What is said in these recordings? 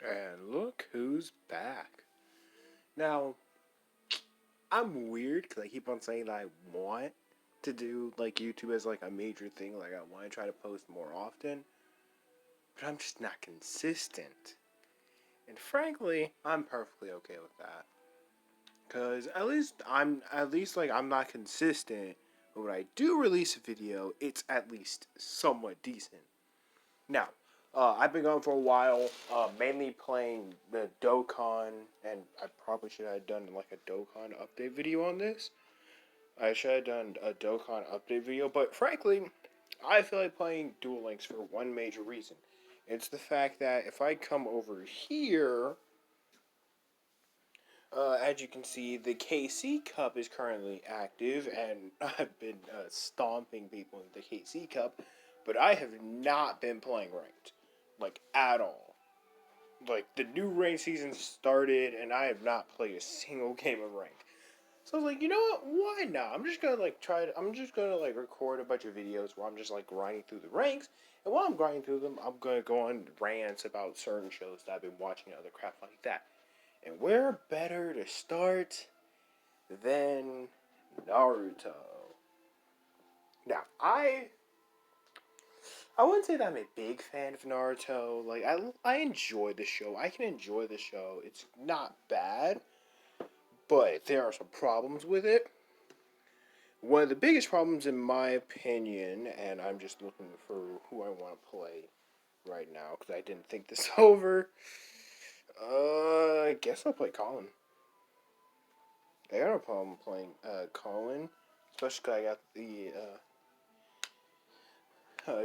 And look who's back. Now, I'm weird because I keep on saying that I want to do like YouTube as like a major thing. Like I want to try to post more often, but I'm just not consistent. And frankly, I'm perfectly okay with that. Cause at least I'm not consistent. But when I do release a video, it's at least somewhat decent. Now, I've been going for a while, mainly playing the Dokkan, and I probably should have done like a Dokkan update video on this. I should have done a Dokkan update video, but frankly, I feel like playing Duel Links for one major reason. It's the fact that if I come over here, as you can see, the KC Cup is currently active, and I've been stomping people in the KC Cup, but I have not been playing ranked, like at all. Like the new ranked season started, and I have not played a single game of ranked. So I was like, you know what? Why not? I'm just gonna like try. I'm just gonna like record a bunch of videos where I'm just like grinding through the ranks, and while I'm grinding through them, I'm gonna go on rants about certain shows that I've been watching and other crap like that. And where better to start than Naruto? Now, I wouldn't say that I'm a big fan of Naruto. Like I enjoy the show. I can enjoy the show. It's not bad, but there are some problems with it. One of the biggest problems, in my opinion, and I'm just looking for who I want to play right now because I didn't think this over. I guess I'll play Colin. I got no problem playing Colin, especially because I got the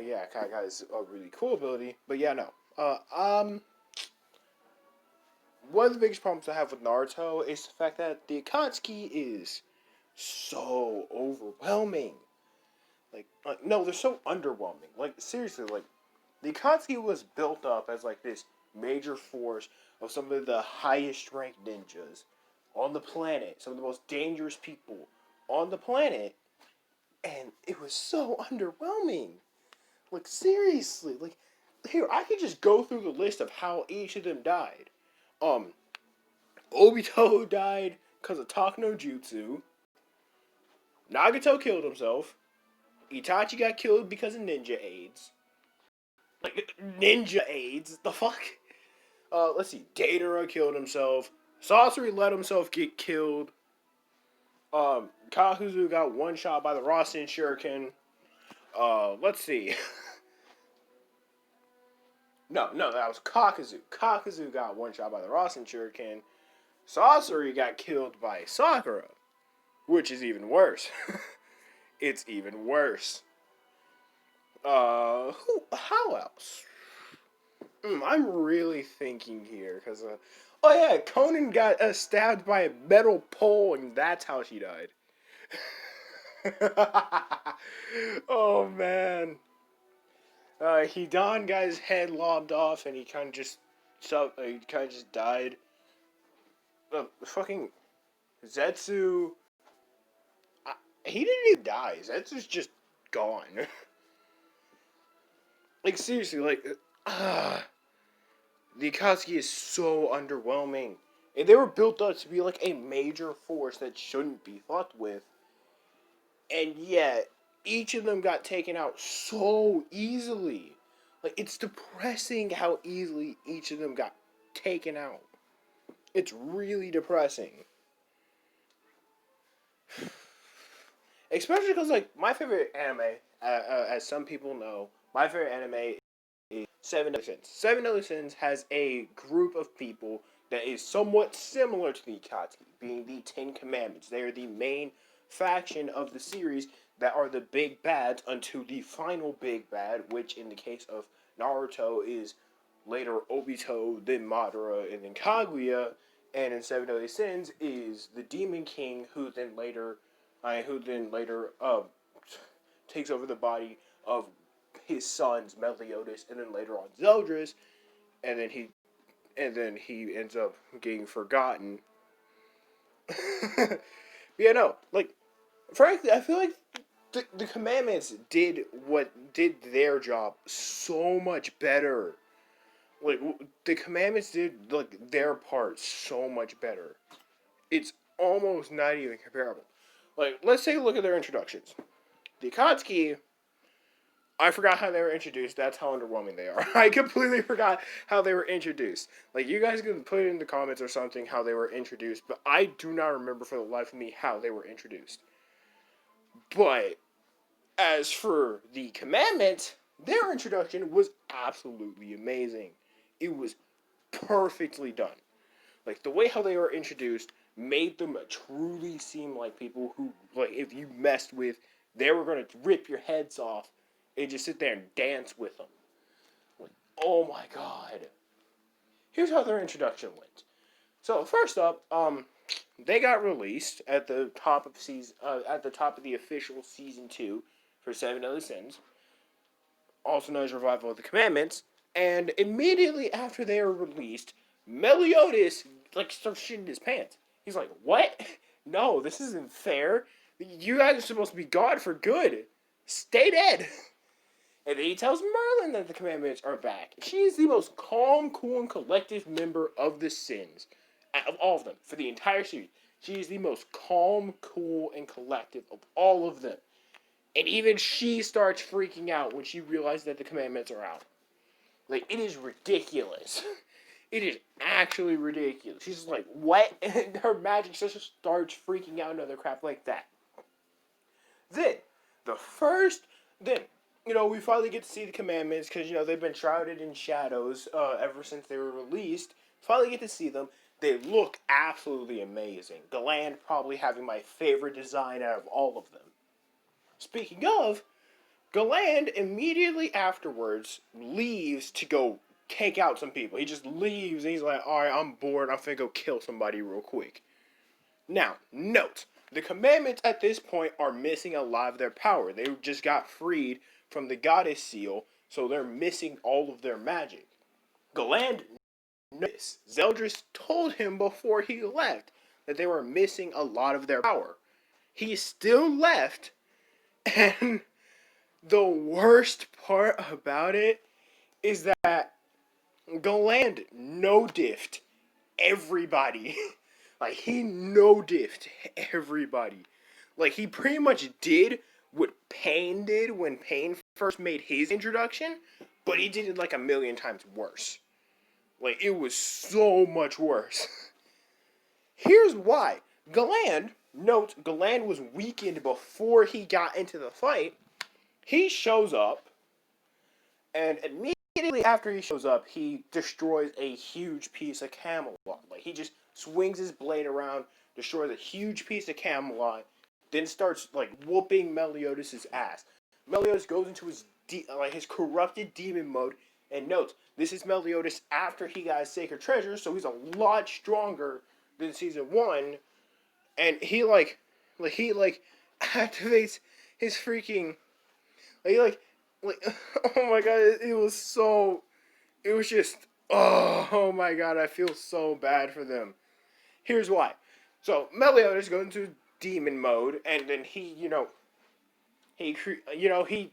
yeah, I got his really cool ability. But yeah, no. One of the biggest problems I have with Naruto is the fact that the Akatsuki is so overwhelming. No, they're so underwhelming. Like seriously, like the Akatsuki was built up as like this major force of some of the highest ranked ninjas on the planet, some of the most dangerous people on the planet, and it was so underwhelming. Like seriously, like here I could just go through the list of how each of them died. Um, Obito died because of Talk no Jutsu. Nagato killed himself. Itachi got killed because of ninja AIDS. Like ninja AIDS. The fuck? Let's see. Datara killed himself. Sasori let himself get killed. Kakuzu got one shot by the Rasen Shuriken. Let's see. No, that was Kakuzu. Kakuzu got one shot by the Rasen Shuriken. Sasori got killed by Sakura, which is even worse. It's even worse. How else? I'm really thinking here because, oh yeah, Conan got stabbed by a metal pole, and that's how she died. Oh man, Hidan got his head lobbed off, and he kind of just, he kind of just died. Fucking Zetsu, he didn't even die. Zetsu's just gone. Like seriously, like, the Akatsuki is so underwhelming. And they were built up to be like a major force that shouldn't be fucked with. And yet, each of them got taken out so easily. Like, it's depressing how easily each of them got taken out. It's really depressing. Especially because, like, my favorite anime, as some people know, my favorite anime is Seven Deadly Sins. Seven Deadly Sins has a group of people that is somewhat similar to the Akatsuki, being the Ten Commandments. They are the main faction of the series that are the big bads until the final big bad, which in the case of Naruto is later Obito, then Madara, and then Kaguya, and in Seven Deadly Sins is the Demon King, who then later takes over the body of his sons Meliodas, and then later on Zeldris, and then he ends up getting forgotten. Yeah, no, like frankly, I feel like the commandments did their job so much better. Like the commandments did like their part so much better. It's almost not even comparable. Like let's take a look at their introductions. The Akatsuki, I forgot how they were introduced. That's how underwhelming they are. I completely forgot how they were introduced. Like you guys can put it in the comments or something how they were introduced, but I do not remember for the life of me how they were introduced. But as for the commandments, their introduction was absolutely amazing. It was perfectly done. Like the way how they were introduced made them truly seem like people who, like, if you messed with, they were gonna rip your heads off and just sit there and dance with them. Like, oh my god! Here's how their introduction went. So first up, they got released at the top of the official season 2 for Seven Other Sins, also known as Revival of the Commandments. And immediately after they were released, Meliodas like starts shitting his pants. He's like, "What? No, this isn't fair. You guys are supposed to be God for good. Stay dead." And then he tells Merlin that the commandments are back. She's the most calm, cool, and collective member of the sins. Of all of them. For the entire series. She is the most calm, cool, and collective of all of them. And even she starts freaking out when she realizes that the commandments are out. Like, it is ridiculous. It is actually ridiculous. She's just like, what? And her magic sister starts freaking out and other crap like that. Then, the first, then, we finally get to see the commandments because, they've been shrouded in shadows ever since they were released. Finally get to see them. They look absolutely amazing. Galand probably having my favorite design out of all of them. Speaking of, Galand immediately afterwards leaves to go take out some people. He just leaves and he's like, alright, I'm bored. I'm finna go kill somebody real quick. Now, note, the commandments at this point are missing a lot of their power. They just got freed from the goddess seal, so they're missing all of their magic. Galand noticed. Zeldris told him before he left that they were missing a lot of their power. He still left, and the worst part about it is that Galand no-diffed everybody. Like, he no-diffed everybody. Like, he pretty much did what Pain did when Pain first made his introduction, but he did it like a million times worse. Like, it was so much worse. Here's why. Galand was weakened before he got into the fight. He shows up, and immediately after he shows up, he destroys a huge piece of Camelot. Like, he just swings his blade around, destroys a huge piece of Camelot, then starts, like, whooping Meliodas' ass. Meliodas goes into his corrupted demon mode, and note, this is Meliodas after he got his sacred treasure, so he's a lot stronger than season 1, and he activates his freaking, like, oh my god, it was just, oh my god, I feel so bad for them. Here's why. So, Meliodas goes into demon mode, and then he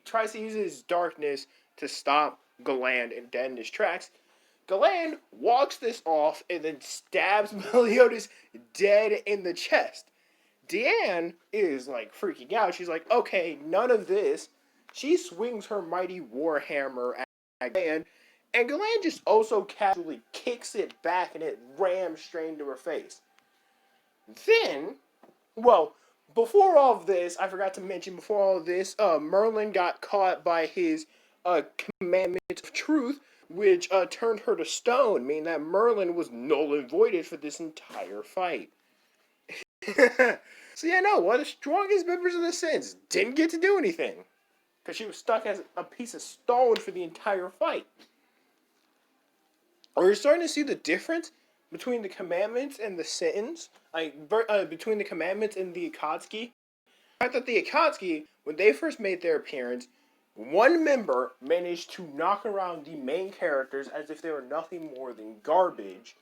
tries to use his darkness to stop Galand and dead in his tracks. Galand walks this off and then stabs Meliodas dead in the chest. Deanne is like freaking out. She's like, okay, none of this. She swings her mighty warhammer at Galand, and Galand just also casually kicks it back and it rams straight into her face. Then, well, before all of this, I forgot to mention, before all of this, Merlin got caught by his commandment of truth, which turned her to stone, meaning that Merlin was null and voided for this entire fight. So yeah, no, one of the strongest members of the Sins didn't get to do anything, because she was stuck as a piece of stone for the entire fight. We're starting to see the difference between the commandments and the Sins, between the commandments and the Akatsuki. The fact that the Akatsuki, when they first made their appearance, one member managed to knock around the main characters as if they were nothing more than garbage.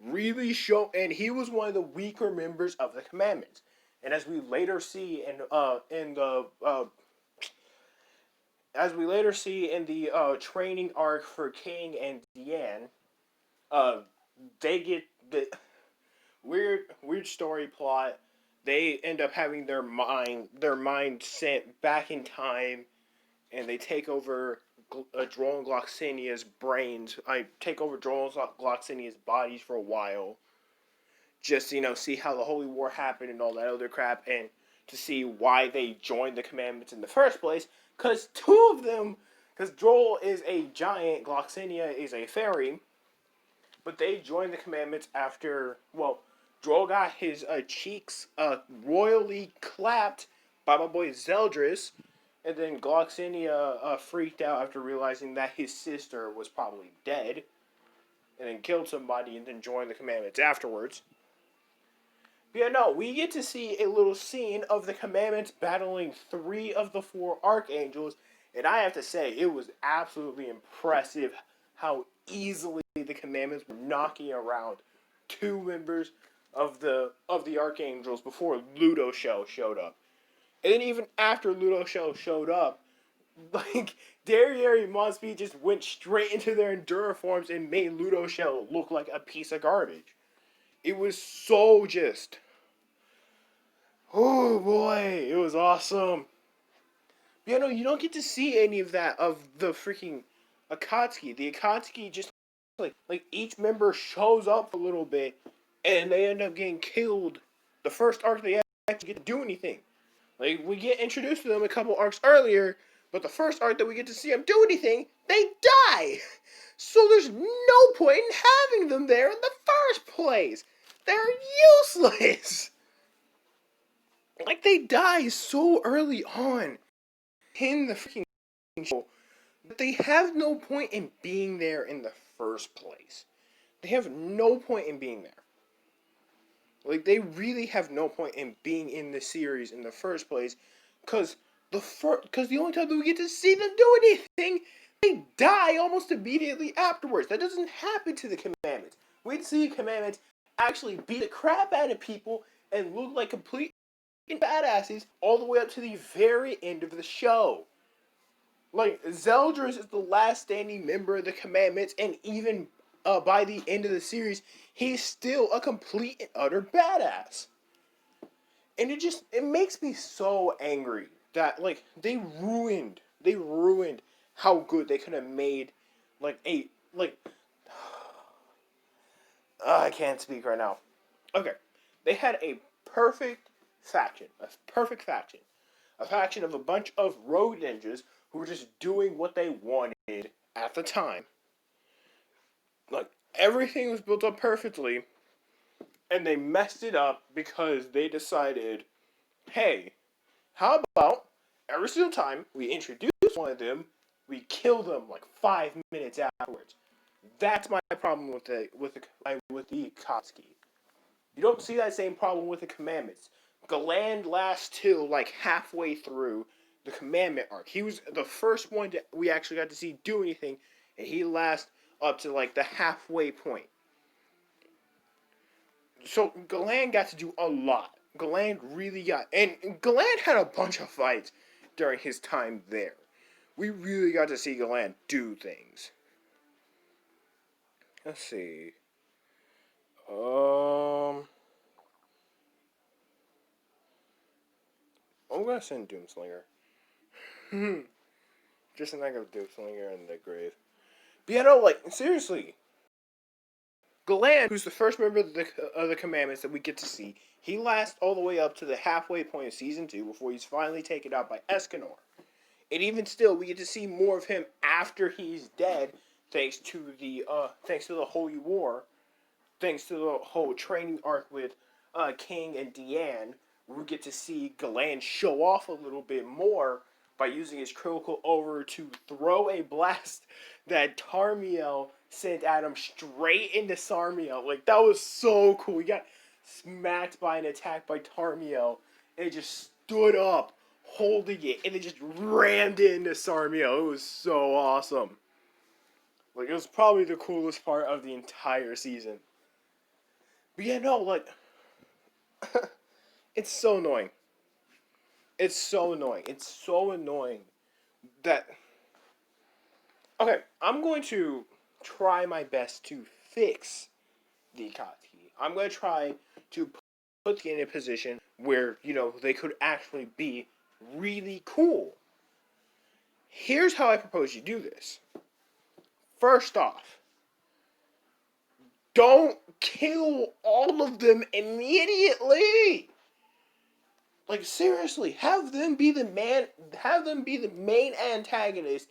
And he was one of the weaker members of the commandments. And as we later see in as we later see in the training arc for King and Deanne, uh, they get the weird story plot. They end up having their mind sent back in time, and they take over Droll and Gloxinia's brains. I take over Droll and Gloxinia's bodies for a while, just see how the Holy War happened and all that other crap, and to see why they joined the Commandments in the first place. Because two of them, because Droll is a giant, Gloxinia is a fairy, but they joined the Commandments after, well, Droll got his cheeks royally clapped by my boy Zeldris, and then Gloxinia freaked out after realizing that his sister was probably dead, and then killed somebody, and then joined the Commandments afterwards. But yeah, no, we get to see a little scene of the Commandments battling three of the four Archangels, and I have to say, it was absolutely impressive how easily the Commandments were knocking around two members of the Archangels before Ludo Shell showed up. And then even after Ludo Shell showed up, like Derriere and Monspeed just went straight into their Endura forms and made Ludo Shell look like a piece of garbage. It was so just, oh boy, it was awesome. You don't get to see any of that of the freaking Akatsuki. The Akatsuki just like each member shows up a little bit, and they end up getting killed. The first arc they actually get to do anything. Like we get introduced to them a couple arcs earlier, but the first arc that we get to see them do anything, they die. So there's no point in having them there in the first place. They're useless. Like they die so early on in the freaking show that they have no point in being there in the first place. They have no point in being there. Like they really have no point in being in the series in the first place, because the only time that we get to see them do anything, they die almost immediately afterwards. That doesn't happen to the Commandments. We'd see Commandments actually beat the crap out of people and look like complete badasses all the way up to the very end of the show. Like Zeldris is the last standing member of the Commandments, and even by the end of the series, he's still a complete and utter badass. And it makes me so angry that like they ruined how good they could have made like a like I can't speak right now. Okay, they had a faction of a bunch of road ninjas who were just doing what they wanted at the time. Like everything was built up perfectly, and they messed it up because they decided, hey, how about every single time we introduce one of them, we kill them like 5 minutes afterwards. That's my problem with the Kotsky. You don't see that same problem with the Commandments. Galand lasts till like halfway through the Commandment arc. He was the first one that we actually got to see do anything, and he lasts up to like the halfway point. So Galand got to do a lot. Galand really got, and Galand had a bunch of fights during his time there. We really got to see Galand do things. Let's see. I'm gonna send Doomslinger. Just an of Doomslinger in the grave. But yeah, no, like seriously, Galand, who's the first member of the Commandments that we get to see, he lasts all the way up to the halfway point of season 2 before he's finally taken out by Escanor. And even still, we get to see more of him after he's dead, thanks to the Holy War, thanks to the whole training arc with King and Deanne. We get to see Galand show off a little bit more by using his critical over to throw a blast that Tarmiel sent at him straight into Sarmiel. Like, that was so cool. He got smacked by an attack by Tarmiel, and he just stood up, holding it, and it just rammed into Sarmiel. It was so awesome. Like, it was probably the coolest part of the entire season. But yeah, no, like, it's so annoying. It's so annoying. It's so annoying that Okay, I'm going to try my best to fix the Akatsuki. I'm going to try to put them in a position where, they could actually be really cool. Here's how I propose you do this. First off, don't kill all of them immediately. Like, seriously, have them be the main antagonist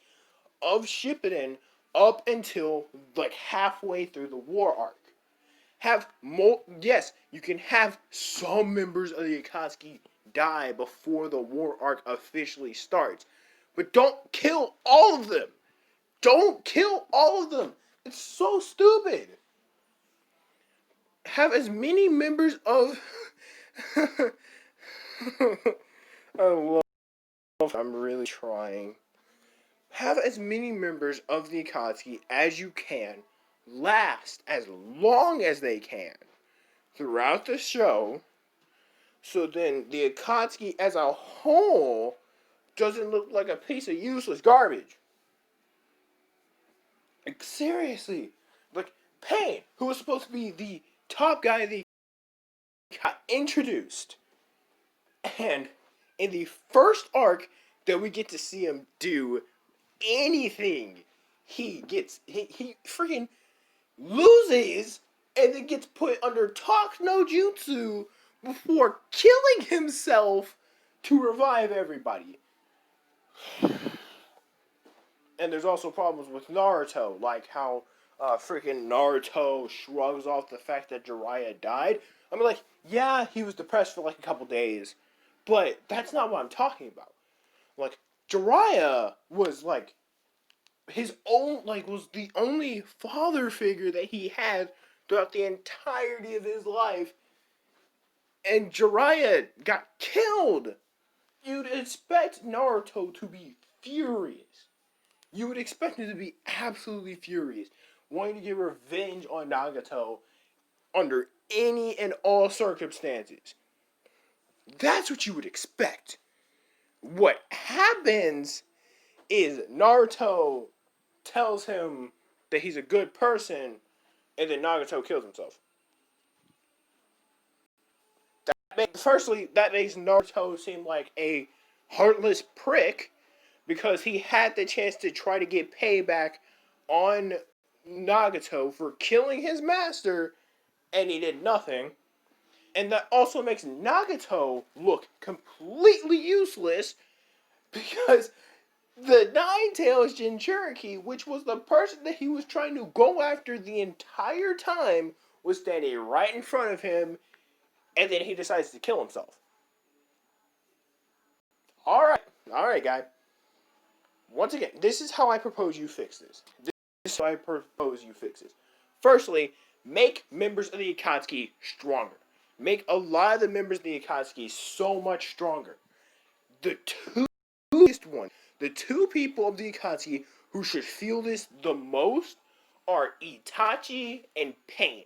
of Shippuden up until like halfway through the war arc. Yes, you can have some members of the Akatsuki die before the war arc officially starts, but don't kill all of them. Don't kill all of them. It's so stupid. Have as many members of I love I'm really trying. Have as many members of the Akatsuki as you can last as long as they can throughout the show, so then the Akatsuki as a whole doesn't look like a piece of useless garbage. Like, seriously. Like, Pain, who was supposed to be the top guy the got introduced, and in the first arc that we get to see him do anything, he freaking loses and then gets put under talk no jutsu before killing himself to revive everybody. And there's also problems with Naruto, like how freaking Naruto shrugs off the fact that Jiraiya died. I mean, like, yeah, he was depressed for like a couple days, but that's not what I'm talking about. Like, Jiraiya was like his own, like, was the only father figure that he had throughout the entirety of his life, and Jiraiya got killed. You'd expect Naruto to be furious. You would expect him to be absolutely furious, wanting to get revenge on Nagato under any and all circumstances. That's what you would expect. What happens is Naruto tells him that he's a good person, and then Nagato kills himself. Firstly, that makes Naruto seem like a heartless prick because he had the chance to try to get payback on Nagato for killing his master, and he did nothing. And that also makes Nagato look completely useless because the Nine Tails Jinchuriki, which was the person that he was trying to go after the entire time, was standing right in front of him, and then he decides to kill himself. Alright, guy. Once again, this is how I propose you fix this. This is how I propose you fix this. Firstly, make members of the Akatsuki stronger. Make a lot of the members of the Akatsuki so much stronger. The the two people of the Akatsuki who should feel this the most are Itachi and Pain.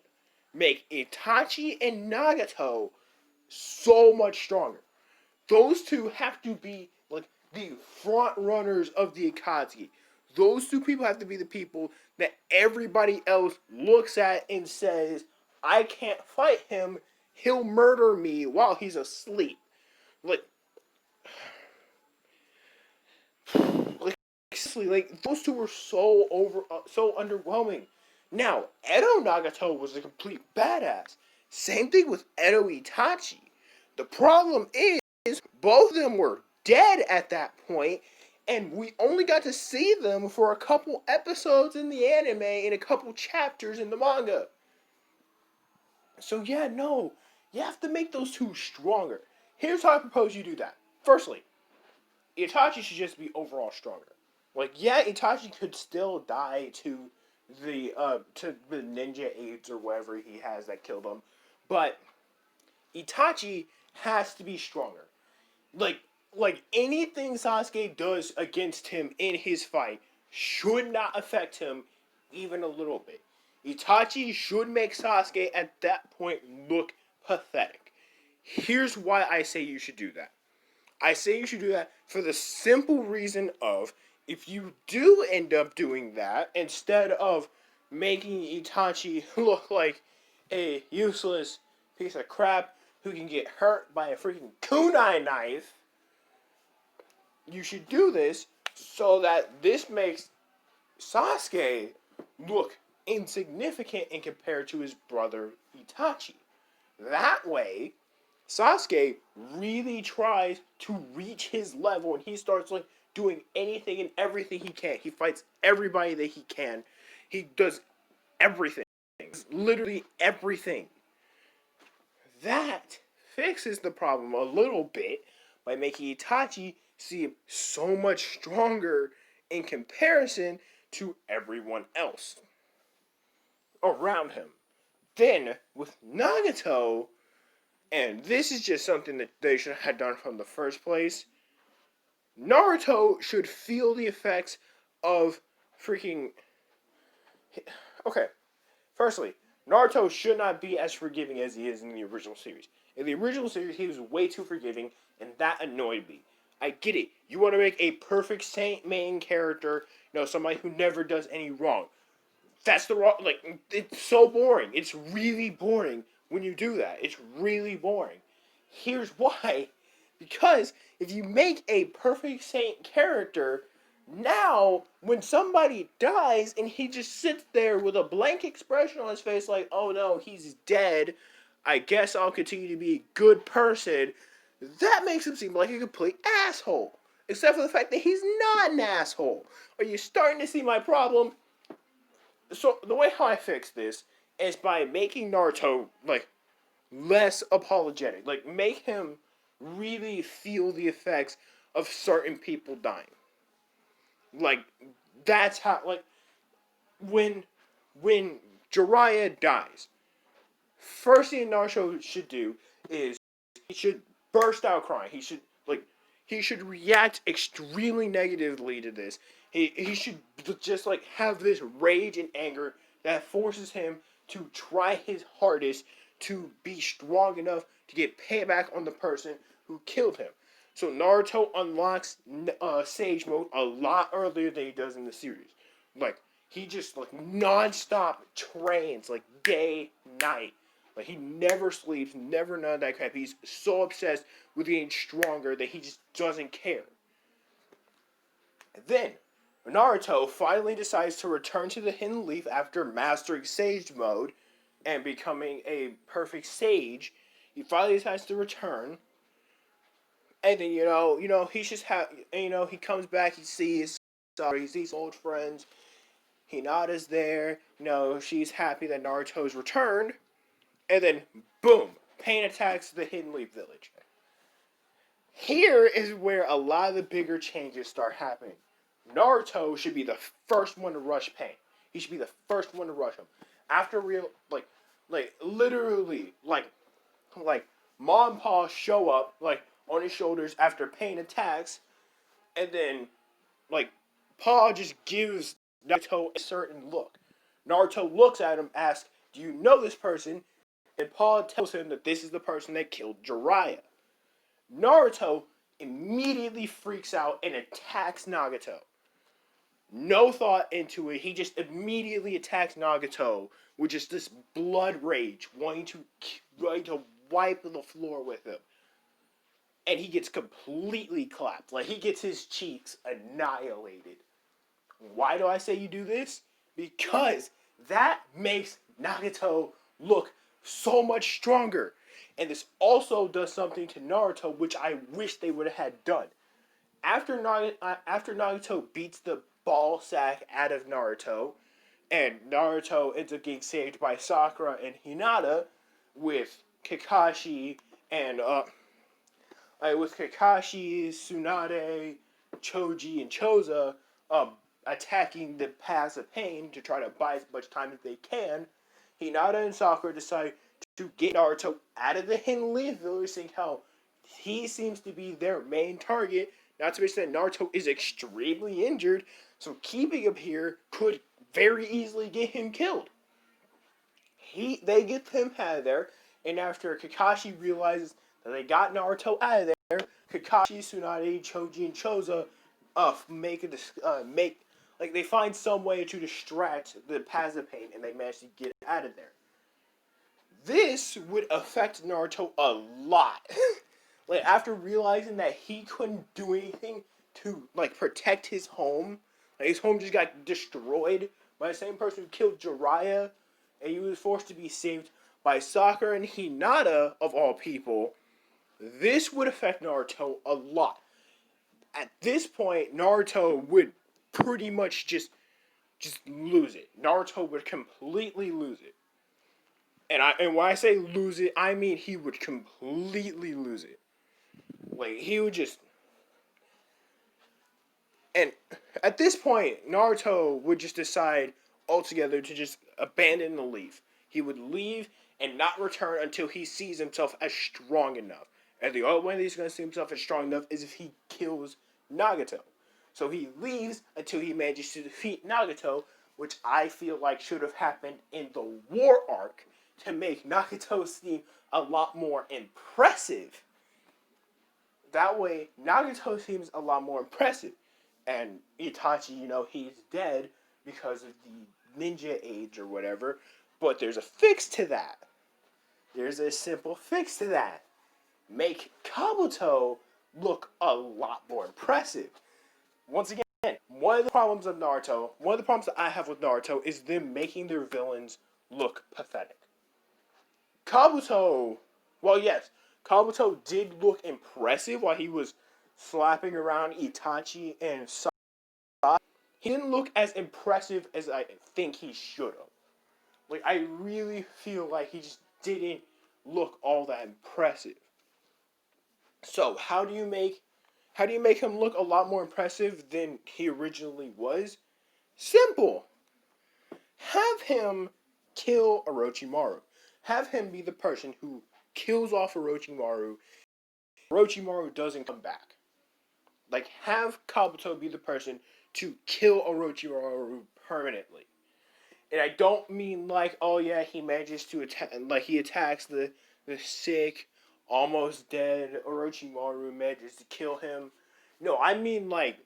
Make Itachi and Nagato so much stronger. Those two have to be like the front runners of the Akatsuki. Those two people have to be the people that everybody else looks at and says, I can't fight him. He'll murder me while he's asleep. Like, seriously, like those two were so underwhelming. Now, Edo Nagato was a complete badass. Same thing with Edo Itachi. The problem is both of them were dead at that point, and we only got to see them for a couple episodes in the anime and a couple chapters in the manga. So yeah, no, you have to make those two stronger. Here's how I propose you do that. Firstly, Itachi should just be overall stronger. Like, yeah, Itachi could still die to the ninja AIDS or whatever he has that killed him, but Itachi has to be stronger. Like like anything Sasuke does against him in his fight should not affect him even a little bit. Itachi should make Sasuke at that point look pathetic. Here's why I say you should do that. I say you should do that for the simple reason of if you do end up doing that, instead of making Itachi look like a useless piece of crap who can get hurt by a freaking kunai knife, you should do this so that this makes Sasuke look insignificant in compared to his brother Itachi. That way, Sasuke really tries to reach his level and he starts like doing anything and everything he can. He fights everybody that he can. He does everything. Literally everything. That fixes the problem a little bit by making Itachi seem so much stronger in comparison to everyone else around him. Then, with Nagato, and this is just something that they should have done from the first place, Naruto should feel the effects of freaking. Okay, firstly, Naruto should not be as forgiving as he is in the original series. In the original series, he was way too forgiving, and that annoyed me. I get it. You want to make a perfect saint main character, somebody who never does any wrong. That's the wrong. Like, it's so boring. It's really boring when you do that. It's really boring. Here's why. Because if you make a perfect saint character, now when somebody dies and he just sits there with a blank expression on his face, like, oh no, he's dead, I guess I'll continue to be a good person, that makes him seem like a complete asshole. Except for the fact that he's not an asshole. Are you starting to see my problem? So the way how I fix this is by making Naruto like less apologetic. Like make him really feel the effects of certain people dying. Like that's how like when when Jiraiya dies, first thing Naruto should do is he should burst out crying. He should react extremely negatively to this. He should just like have this rage and anger that forces him to try his hardest to be strong enough to get payback on the person who killed him. So Naruto unlocks Sage Mode a lot earlier than he does in the series. Like he just like non-stop trains like day night. Like he never sleeps, never none of that crap. He's so obsessed with getting stronger that he just doesn't care. And then Naruto finally decides to return to the Hidden Leaf after mastering Sage Mode and becoming a perfect sage. He finally decides to return, and then he just he comes back. He sees old friends. Hinata's there. She's happy that Naruto's returned. And then, boom, Pain attacks the Hidden Leaf Village. Here is where a lot of the bigger changes start happening. Naruto should be the first one to rush Pain. He should be the first one to rush him. After literally, Mom and Pa show up, on his shoulders after Pain attacks, and then, Pa just gives Naruto a certain look. Naruto looks at him, asks, do you know this person? And Paul tells him that this is the person that killed Jiraiya. Naruto immediately freaks out and attacks Nagato. No thought into it. He just immediately attacks Nagato with just this blood rage, wanting to wipe the floor with him. And he gets completely clapped. Like he gets his cheeks annihilated. Why do I say you do this? Because that makes Nagato look so much stronger. And this also does something to Naruto, which I wish they would have had done. After Naruto beats the ball sack out of Naruto, and Naruto ends up getting saved by Sakura and Hinata, with Kakashi and Tsunade, Choji, and Choza attacking the Paths of Pain to try to buy as much time as they can, Hinata and Sakura decide to get Naruto out of the Hidden Leaf Village, seeing how he seems to be their main target. Not to mention that Naruto is extremely injured, so keeping him here could very easily get him killed. They get him out of there, and after Kakashi realizes that they got Naruto out of there, Kakashi, Tsunade, Choji, and Choza make like they find some way to distract the passive pain and they manage to get out of there. This would affect Naruto a lot. Like after realizing that he couldn't do anything to like protect his home, like his home just got destroyed by the same person who killed Jiraiya, and he was forced to be saved by Sakura and Hinata of all people. This would affect Naruto a lot. At this point, Naruto would pretty much just lose it. Naruto would completely lose it. And when I say lose it, I mean he would completely lose it. Like he would just and at this point, Naruto would just decide altogether to just abandon the leave. He would leave and not return until he sees himself as strong enough. And the only way he's going to see himself as strong enough is if he kills Nagato. So he leaves until he manages to defeat Nagato, which I feel like should have happened in the war arc to make Nagato seem a lot more impressive. That way, Nagato seems a lot more impressive. And Itachi, he's dead because of the ninja age or whatever. But there's a fix to that. There's a simple fix to that. Make Kabuto look a lot more impressive. Once again, one of the problems that I have with Naruto is them making their villains look pathetic. Kabuto, well, yes, Kabuto did look impressive while he was slapping around Itachi and Sasuke. He didn't look as impressive as I think he should have. Like, I really feel like he just didn't look all that impressive. So, how do you make him look a lot more impressive than he originally was? Simple. Have him kill Orochimaru. Have him be the person who kills off Orochimaru. Orochimaru doesn't come back. Like, have Kabuto be the person to kill Orochimaru permanently. And I don't mean like, oh yeah, he manages to attack, like he attacks the sick, almost dead Orochimaru, manages to kill him. No, I mean like,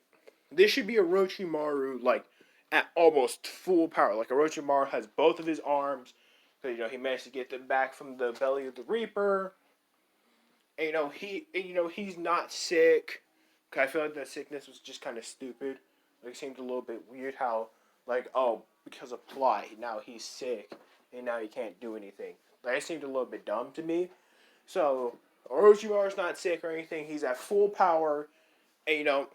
this should be Orochimaru like at almost full power. Like Orochimaru has both of his arms, so he managed to get them back from the belly of the Reaper. And he's not sick. Cause I feel like that sickness was just kind of stupid. Like it seemed a little bit weird how like because of plot now he's sick and now he can't do anything. Like it seemed a little bit dumb to me. So Orochimaru's not sick or anything. He's at full power, and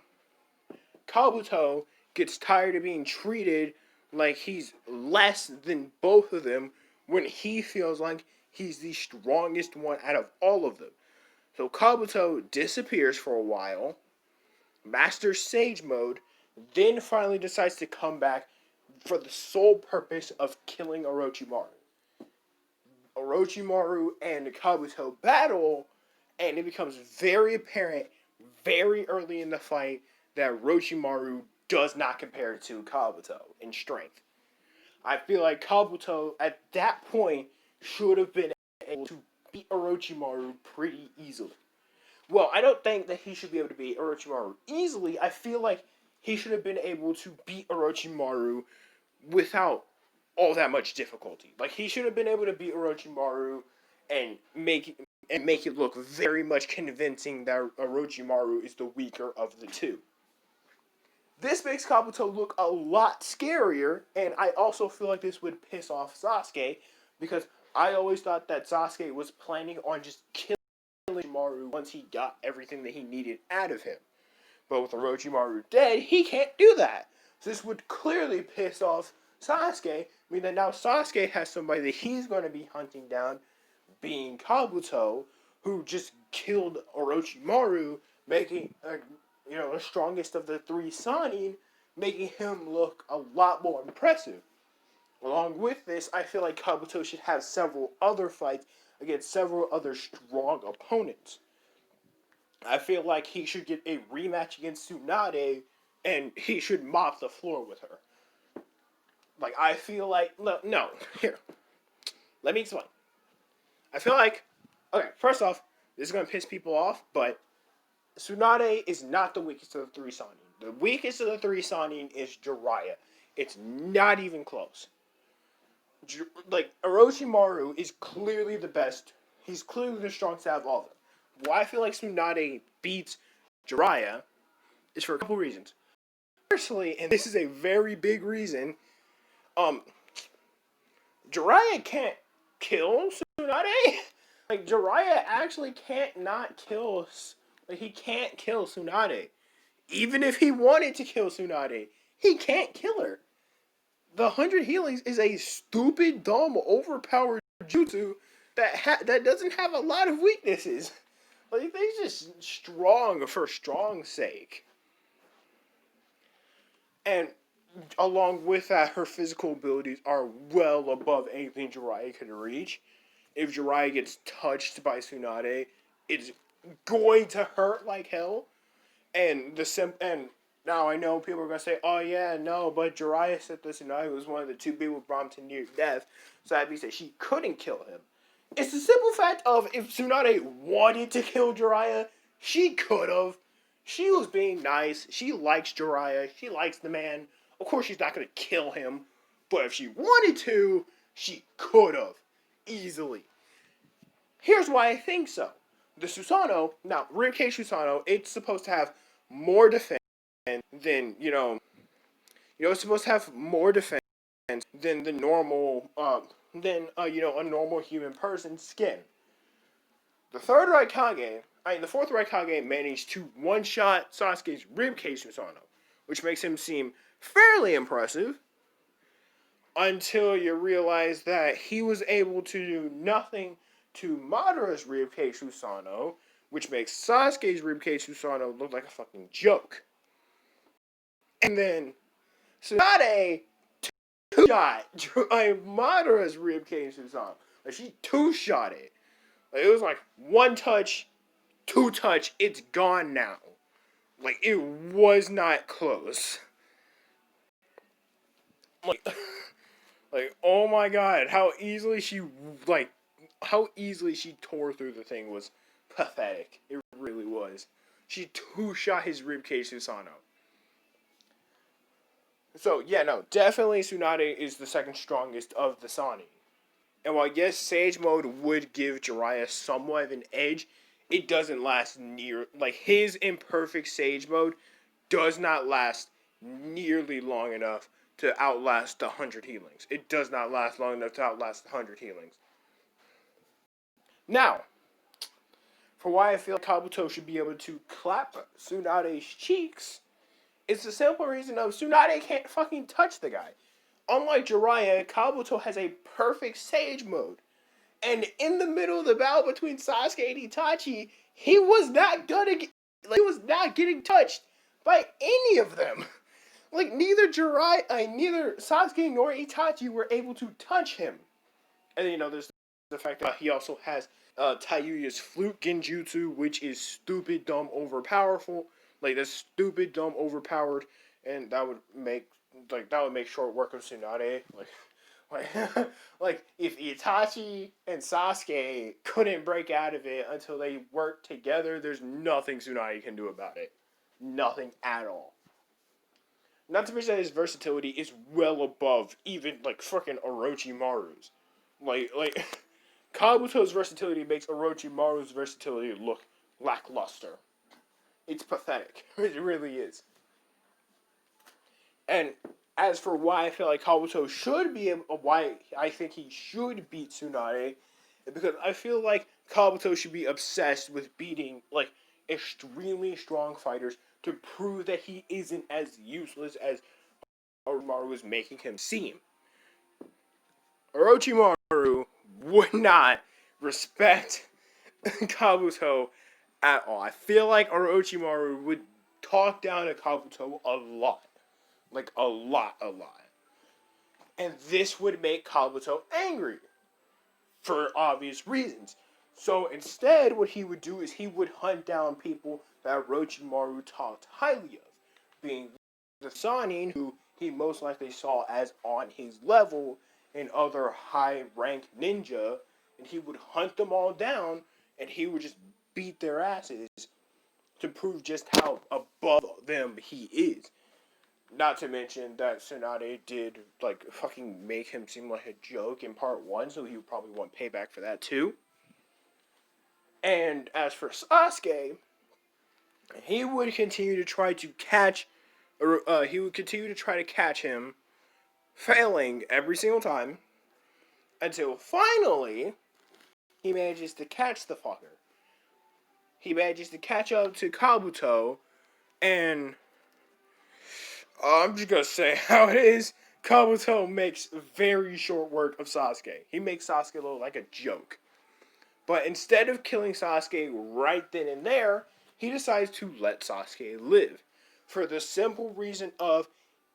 Kabuto gets tired of being treated like he's less than both of them when he feels like he's the strongest one out of all of them. So Kabuto disappears for a while, masters Sage Mode, then finally decides to come back for the sole purpose of killing Orochimaru. Orochimaru and Kabuto battle, and it becomes very apparent very early in the fight that Orochimaru does not compare to Kabuto in strength. I feel like Kabuto at that point should have been able to beat Orochimaru pretty easily. Well, I don't think that he should be able to beat Orochimaru easily. I feel like he should have been able to beat Orochimaru without all that much difficulty. Like he should have been able to beat Orochimaru and make it look very much convincing that Orochimaru is the weaker of the two. This makes Kabuto look a lot scarier, and I also feel like this would piss off Sasuke because I always thought that Sasuke was planning on just killing Orochimaru once he got everything that he needed out of him. But with Orochimaru dead, he can't do that. So this would clearly piss off Sasuke, meaning that now Sasuke has somebody that he's going to be hunting down, being Kabuto, who just killed Orochimaru, making the strongest of the three Sannin, making him look a lot more impressive. Along with this, I feel like Kabuto should have several other fights against several other strong opponents. I feel like he should get a rematch against Tsunade, and he should mop the floor with her. Like, I feel like... No, here. Let me explain. I feel like... Okay, first off, this is going to piss people off, but Tsunade is not the weakest of the three Sannin. The weakest of the three Sannin is Jiraiya. It's not even close. Like, Orochimaru is clearly the best. He's clearly the strongest out of all of them. Why I feel like Tsunade beats Jiraiya is for a couple reasons. Firstly, and this is a very big reason, um, Jiraiya can't kill Tsunade. Like, Jiraiya actually can't not kill. Like, he can't kill Tsunade. Even if he wanted to kill Tsunade, he can't kill her. The 100 healings is a stupid, dumb, overpowered jutsu that doesn't have a lot of weaknesses. Like, they're just strong for strong's sake. And along with that, her physical abilities are well above anything Jiraiya can reach. If Jiraiya gets touched by Tsunade, it's going to hurt like hell. And now I know people are gonna say, "Oh yeah, no," but Jiraiya said that Tsunade was one of the two people who brought him to near death, so that means that she couldn't kill him. It's the simple fact of if Tsunade wanted to kill Jiraiya, she could have. She was being nice. She likes Jiraiya. She likes the man. Of course, she's not gonna kill him, but if she wanted to, she could have easily. Here's why I think so. The Susanoo, now, Ribcage Susanoo, it's supposed to have more defense than, it's supposed to have more defense than the normal, a normal human person's skin. The fourth Raikage managed to one-shot Sasuke's Ribcage Susanoo, which makes him seem fairly impressive, until you realize that he was able to do nothing to Madara's Ribcage Susanoo, which makes Sasuke's Ribcage Susanoo look like a fucking joke. And then Tsunade two-shot Madara's Ribcage Susanoo. Like, she two-shot it. Like, it was like one touch, two touch, it's gone now. Like, it was not close. Like, oh my god, how easily she tore through the thing was pathetic. It really was. She two-shot his Ribcage Susanoo. So, yeah, no, definitely Tsunade is the second strongest of the Sani. And while, yes, Sage Mode would give Jiraiya somewhat of an edge, it doesn't last his imperfect Sage Mode does not last nearly long enough to outlast the 100 healings. It does not last long enough to outlast the 100 healings. Now, for why I feel like Kabuto should be able to clap Tsunade's cheeks, it's the simple reason of Tsunade can't fucking touch the guy. Unlike Jiraiya, Kabuto has a perfect Sage Mode. And in the middle of the battle between Sasuke and Itachi, he was not getting touched by any of them. Like, neither Sasuke nor Itachi were able to touch him. And then, there's the fact that he also has Taiyuya's flute genjutsu, which is stupid, dumb, overpowerful. Like, that's stupid, dumb, overpowered, and that would make short work of Tsunade. Like if Itachi and Sasuke couldn't break out of it until they worked together, there's nothing Tsunade can do about it. Nothing at all. Not to mention that his versatility is well above even like freaking Orochimaru's. Like Kabuto's versatility makes Orochimaru's versatility look lackluster. It's pathetic. It really is. And as for why I feel like Kabuto should be why I think he should beat Tsunade, because I feel like Kabuto should be obsessed with beating like extremely strong fighters to prove that he isn't as useless as Orochimaru was making him seem. Orochimaru would not respect Kabuto at all. I feel like Orochimaru would talk down to Kabuto a lot. Like, a lot. And this would make Kabuto angry. For obvious reasons. So instead, what he would do is he would hunt down people that Orochimaru talked highly of. Being the Sannin, who he most likely saw as on his level, and other high-ranked ninja. And he would hunt them all down, and he would just beat their asses to prove just how above them he is. Not to mention that Tsunade did like fucking make him seem like a joke in part one, so he would probably want payback for that too. And as for Sasuke, he would continue to try to catch, him, failing every single time, until finally he manages to catch the fucker. He manages to catch up to Kabuto, and I'm just gonna say how it is. Kabuto makes very short work of Sasuke. He makes Sasuke look like a joke. But instead of killing Sasuke right then and there, he decides to let Sasuke live. For the simple reason of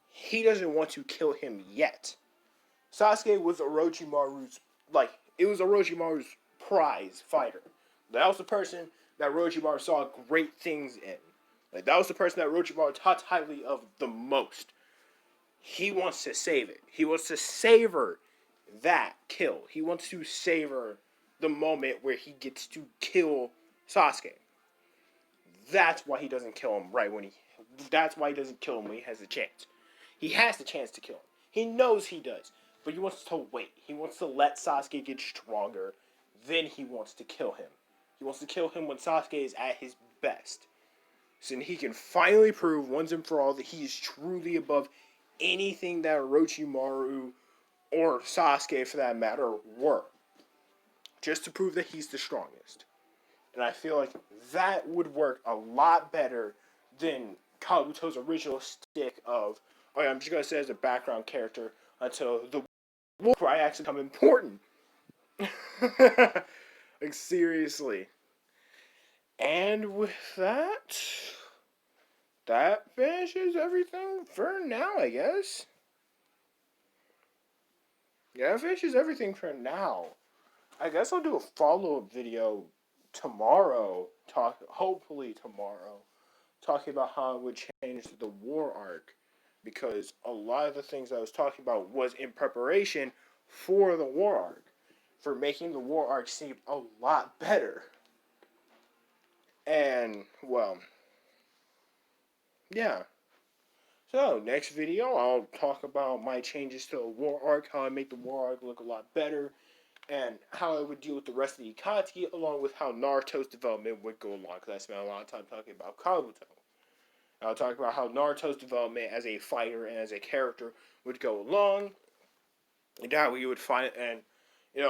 he doesn't want to kill him yet. Sasuke was Orochimaru's, it was Orochimaru's prize fighter. That was the person that Orochimaru saw great things in. Like, that was the person that Orochimaru talked highly of the most. He wants to save it. He wants to savor that kill. He wants to savor the moment where he gets to kill Sasuke. That's why he doesn't kill him that's why he doesn't kill him when he has the chance. He has the chance to kill him. He knows he does. But he wants to wait. He wants to let Sasuke get stronger. Then he wants to kill him. He wants to kill him when Sasuke is at his best. So he can finally prove once and for all that he is truly above anything that Orochimaru or Sasuke, for that matter, were. Just to prove that he's the strongest. And I feel like that would work a lot better than Kabuto's original stick of, oh yeah, I'm just going to say as a background character until the war cry actually become important. Like, seriously. And with that finishes everything for now, I guess. Yeah, that finishes everything for now. I guess I'll do a follow-up video tomorrow, hopefully tomorrow, talking about how it would change the war arc, because a lot of the things I was talking about was in preparation for the war arc, for making the war arc seem a lot better. And, well, yeah. So, next video, I'll talk about my changes to the war arc, how I make the war arc look a lot better, and how I would deal with the rest of the Akatsuki, along with how Naruto's development would go along, because I spent a lot of time talking about Kabuto. I'll talk about how Naruto's development as a fighter and as a character would go along, and how he would find, and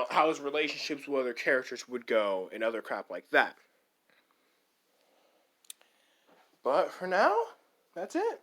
how his relationships with other characters would go, and other crap like that. But for now, that's it.